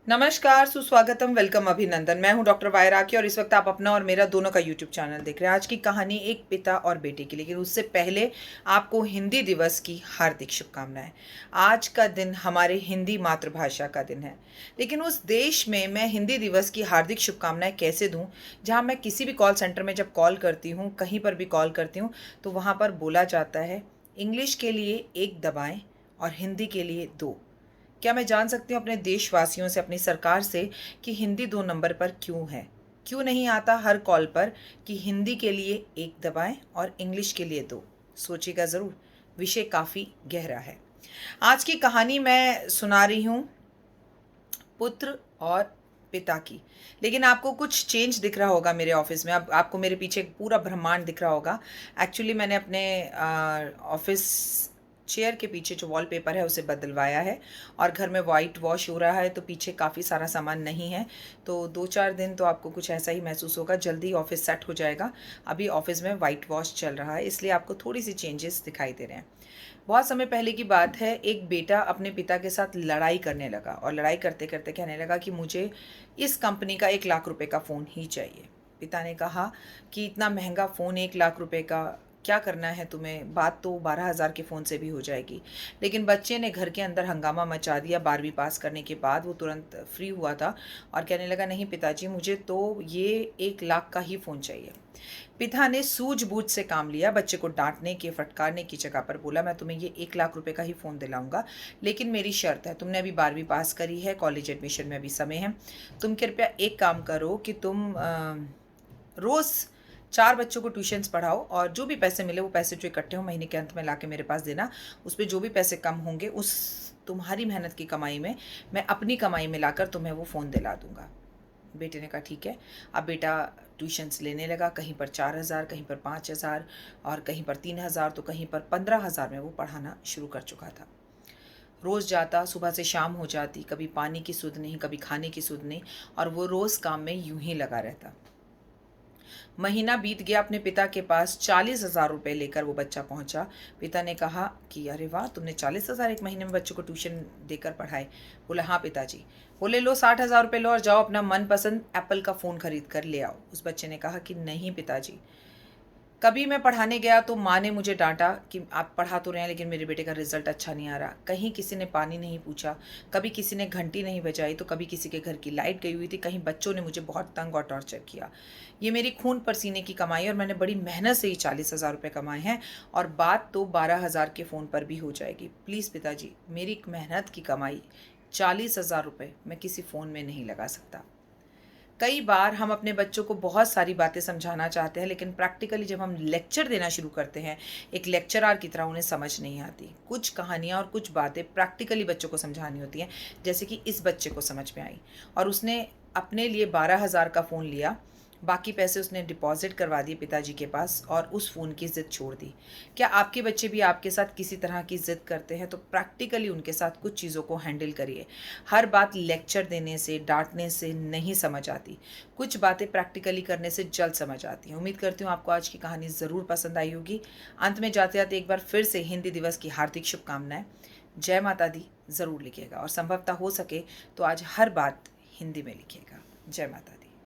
नमस्कार, सुस्वागतम, वेलकम, अभिनंदन। मैं हूं डॉक्टर वायराकी और इस वक्त आप अपना और मेरा दोनों का यूट्यूब चैनल देख रहे हैं। आज की कहानी एक पिता और बेटे की, लेकिन उससे पहले आपको हिंदी दिवस की हार्दिक शुभकामनाएं। आज का दिन हमारे हिंदी मातृभाषा का दिन है, लेकिन उस देश में मैं हिंदी दिवस की हार्दिक शुभकामनाएं कैसे दूं जहां मैं किसी भी कॉल सेंटर में जब कॉल करती हूं, कहीं पर भी कॉल करती हूं, तो वहां पर बोला जाता है इंग्लिश के लिए एक दबाएं और हिंदी के लिए दो। क्या मैं जान सकती हूँ अपने देशवासियों से, अपनी सरकार से, कि हिंदी 2 नंबर पर क्यों है? क्यों नहीं आता हर कॉल पर कि हिंदी के लिए 1 दबाएँ और इंग्लिश के लिए 2? सोचिएगा ज़रूर, विषय काफ़ी गहरा है। आज की कहानी मैं सुना रही हूँ पुत्र और पिता की। लेकिन आपको कुछ चेंज दिख रहा होगा मेरे ऑफ़िस में, अब आपको मेरे पीछे एक पूरा ब्रह्मांड दिख रहा होगा। एक्चुअली मैंने अपने ऑफ़िस चेयर के पीछे जो वॉलपेपर है उसे बदलवाया है और घर में वाइट वॉश हो रहा है, तो पीछे काफ़ी सारा सामान नहीं है। तो 2-4 दिन तो आपको कुछ ऐसा ही महसूस होगा, जल्दी ऑफ़िस सेट हो जाएगा। अभी ऑफ़िस में वाइट वॉश चल रहा है, इसलिए आपको थोड़ी-सी चेंजेस दिखाई दे रहे हैं। बहुत समय पहले की बात है, एक बेटा अपने पिता के साथ लड़ाई करने लगा और लड़ाई करते-करते कहने लगा कि मुझे इस कंपनी का 1 लाख रुपए का फ़ोन ही चाहिए। पिता ने कहा कि इतना महँगा फ़ोन 1 लाख रुपए का क्या करना है तुम्हें? बात तो 12,000 के फ़ोन से भी हो जाएगी। लेकिन बच्चे ने घर के अंदर हंगामा मचा दिया। 12वीं पास करने के बाद वो तुरंत फ्री हुआ था और कहने लगा, नहीं पिताजी, मुझे तो ये 1 लाख का ही फ़ोन चाहिए। पिता ने सूझबूझ से काम लिया। बच्चे को डाँटने के, फटकारने की जगह पर बोला, मैं तुम्हें ये 1 लाख रुपए का ही फ़ोन दिलाऊँगा, लेकिन मेरी शर्त है, तुमने अभी 12वीं पास करी है, कॉलेज एडमिशन में अभी समय है। तुम कृपया एक काम करो कि तुम रोज़ 4 बच्चों को ट्यूशन्स पढ़ाओ और जो भी पैसे मिले वो पैसे जो इकट्ठे हों महीने के अंत में लाके मेरे पास देना। उसपे जो भी पैसे कम होंगे उस तुम्हारी मेहनत की कमाई में मैं अपनी कमाई में लाकर तुम्हें वो फ़ोन दिला दूँगा। बेटे ने कहा ठीक है। अब बेटा ट्यूशन्स लेने लगा, कहीं पर 4,000, कहीं पर 5,000 और कहीं पर 3,000, तो कहीं पर 15,000 में वो पढ़ाना शुरू कर चुका था। रोज़ जाता, सुबह से शाम हो जाती, कभी पानी की सुध नहीं, कभी खाने की सुध नहीं, और वो रोज़ काम में यूं ही लगा रहता। महीना बीत गया, अपने पिता के पास 40,000 रुपये लेकर वो बच्चा पहुंचा। पिता ने कहा कि अरे वाह, तुमने 40,000 एक महीने में बच्चों को ट्यूशन देकर पढ़ाए? बोला हाँ पिताजी। बोले लो 60,000 रुपये लो और जाओ अपना मनपसंद एप्पल का फ़ोन खरीद कर ले आओ। उस बच्चे ने कहा कि नहीं पिताजी, कभी मैं पढ़ाने गया तो माँ ने मुझे डांटा कि आप पढ़ा तो रहे हैं लेकिन मेरे बेटे का रिजल्ट अच्छा नहीं आ रहा। कहीं किसी ने पानी नहीं पूछा, कभी किसी ने घंटी नहीं बजाई, तो कभी किसी के घर की लाइट गई हुई थी, कहीं बच्चों ने मुझे बहुत तंग और टॉर्चर किया। ये मेरी खून पसीने की कमाई और मैंने बड़ी मेहनत से ही 40,000 रुपये कमाए हैं, और बात तो 12,000 के फ़ोन पर भी हो जाएगी। प्लीज़ पिताजी, मेरी मेहनत की कमाई 40,000 रुपये मैं किसी फ़ोन में नहीं लगा सकता। कई बार हम अपने बच्चों को बहुत सारी बातें समझाना चाहते हैं, लेकिन प्रैक्टिकली जब हम लेक्चर देना शुरू करते हैं, एक लेक्चरर की तरह, उन्हें समझ नहीं आती। कुछ कहानियाँ और कुछ बातें प्रैक्टिकली बच्चों को समझानी होती हैं, जैसे कि इस बच्चे को समझ में आई और उसने अपने लिए 12,000 का फ़ोन लिया, बाकी पैसे उसने डिपॉज़िट करवा दिए पिताजी के पास और उस फ़ोन की ज़िद छोड़ दी। क्या आपके बच्चे भी आपके साथ किसी तरह की ज़िद करते हैं? तो प्रैक्टिकली उनके साथ कुछ चीज़ों को हैंडल करिए। हर बात लेक्चर देने से, डाँटने से नहीं समझ आती। कुछ बातें प्रैक्टिकली करने से जल्द समझ आती हैं। उम्मीद करती हूँ आपको आज की कहानी ज़रूर पसंद आई होगी। अंत में जाते-जाते एक बार फिर से हिंदी दिवस की हार्दिक शुभकामनाएँ। जय माता दी ज़रूर लिखिएगा और संभवतः हो सके तो आज हर बात हिंदी में लिखिएगा। जय माता दी।